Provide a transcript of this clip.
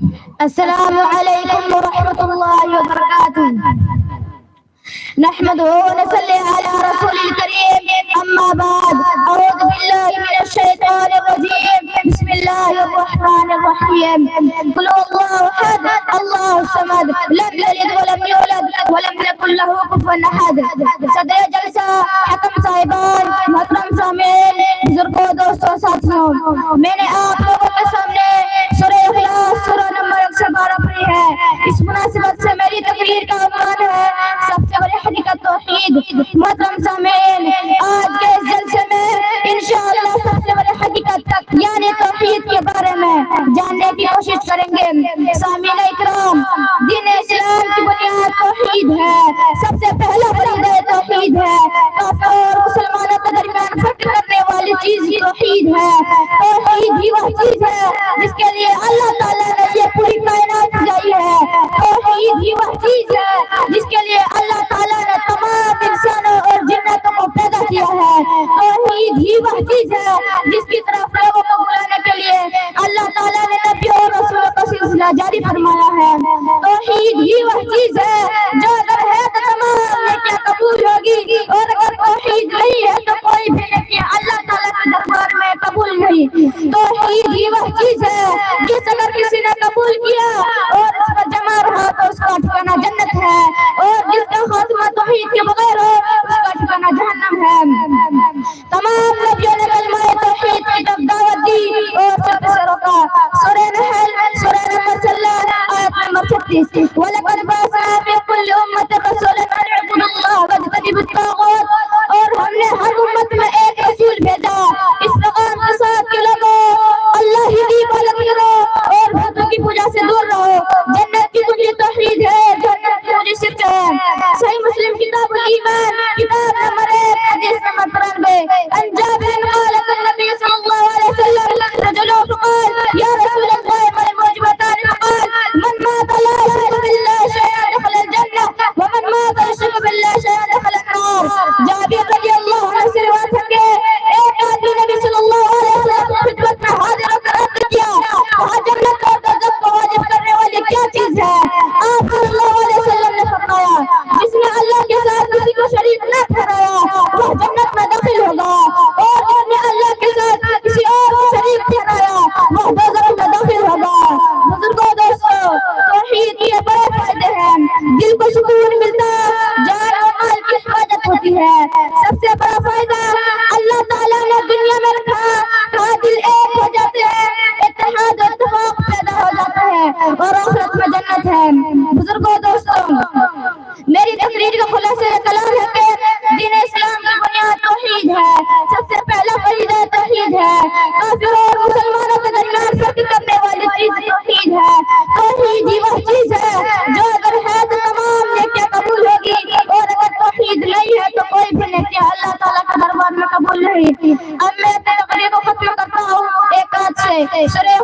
السلام علیکم ورحمۃ اللہ وبرکاتہ۔ نحمده ونصلي على رسول الكريم اما بعد اعوذ بالله من الشيطان الرجيم بسم الله الرحمن الرحيم قل هو الله احد الله الصمد لم يلد ولم يولد ولم يكن له كفوا احد۔ صدر جلسہ، حکم صاحبان، محترم سامعین، بزرگوں، دوستوں، ساتھیوں، میں نے آپ لوگوں کے سامنے سورہ اخلاص سورہ نمبر 112 پڑھی ہے۔ اس مناسبت سے میری تقریر کا عنوان ہے سب سے بڑی حقیقت توحید۔ محترم سامعین، آج کے اس جلسے میں انشاءاللہ سب سے بڑی حقیقت یعنی توحید کے بارے میں جاننے کی کوشش کریں گے۔ سامعین اکرام، دین اسلام کی بنیاد توحید ہے۔ سب سے پہلا فریضہ توحید ہے۔ کافروں اور مسلمانوں کے درمیان فرق کرنے والی چیز توحید ہے۔ توحید ہی وہ چیز ہے جس کے لیے اللہ تعالیٰ نے یہ پوری کائنات سجائی ہے۔ توحید ہی وہ چیز ہے جس کے لیے اللہ تعالیٰ نے تمام انسانوں اور جناتوں کو پیدا کیا ہے۔ توحید ہی وہ چیز ہے جس کی طرف لوگوں کو بلانے کے لیے اللہ تعالیٰ نے نبیوں اور رسولوں کا سلسلہ جاری فرمایا ہے۔ توحید ہی وہ چیز ہے جو اگر ہے تو تمام نیکیاں قبول ہوگی، اور اگر توحید نہیں ہے تو کوئی بھی نیکی اللہ تعالیٰ کے دربار میں قبول نہیں۔ توحید ہی وہ چیز ہے جس اگر کسی نے قبول کیا اور اس پر جمع رہا تو اس کا ٹھکانہ جنت ہے، اور جس کا خاتمہ توحید کے بغیر ہو اس کا ٹھکانہ جہنم ہے۔ تمام نبیوں نے کلمہ توحید کی طرف دعوت دی اور شرک سے روکا۔ سورہ نحل سورہ نمبر 16 آیت نمبر 36 وَلَقَدْ بَعَثْنَا فِي كُلِّ أُمَّةٍ رَسُولًا أَنِ اعْبُدُوا اللَّهَ وَاجْتَنِبُوا الطَّاغُوتَ، اور ہم نے ہر امت میں ایک رسول بھیجا اس پیغام کے ساتھ کہ لوگوں اللہ ہی کی عبادت کرو اور بتوں کی پوجا سے دور رہو۔ جنت کی کنجی توحید ہے، جنت کی کنجی شرک ہے۔ صحیح مسلم کتاب الایمان کتاب نمبر 1 حدیث نمبر 93 عن جابر قال النبي صلى الله عليه وسلم رجل فقال يا رسول الله ما الموجبتان؟ فقال من مات لا يشرك بالله شيئا دخل الجنة ومن مات يشرك بالله شيئا دخل النار۔ جابر رضی اللہ عنہ سے روایت ہے کہ ایک آدمی نبی صلی اللہ علیہ وسلم کی خدمت میں حاضر ہو کر عرض کیا، وہاں جنت اور دوزخ کو واجب کرنے والی کیا چیز ہے؟ آپ صلی اللہ علیہ وسلم نے فرمایا جس نے اللہ کے ساتھ کسی کو شریک نہ ٹھہرایا وہ جنت میں داخل ہوگا، اور جس نے اللہ کے ساتھ کسی اور کو شریک ٹھہرایا وہ دوزخ میں داخل ہوگا۔ بزرگوں، دوستوں، توحید کے بڑے فائدے ہیں۔ دل کو سکون ملتا، جان و مال کی حفاظت ہوتی ہے۔ سب سے بڑا فائدہ اللہ تعالیٰ نے دنیا میں رکھا، ہاں دل ایک ہو جاتے ہیں، اتحاد و اتفاق پیدا ہو جاتا ہے، اور آخرت میں جنت ہے۔ بزرگوں، دوستوں، میری تقریر کا خلاصہ کلام ہے کہ دین اسلام کی بنیاد توحید ہے۔ سب سے پہلا فریضہ توحید ہے۔ کافروں اور مسلمانوں کے درمیان فرق کرنے والی چیز توحید ہے۔ توحید ہی وہ چیز ہے جو اگر ہے تو تمام نیکیاں قبول ہوگی، اور اگر توحید نہیں ہے تو کوئی بھی نیکیاں اللہ تعالیٰ کے دربار میں قبول نہیں۔ اب میں اپنی تقریر کو ختم کرتا ہوں ایک آیت سے، سورہ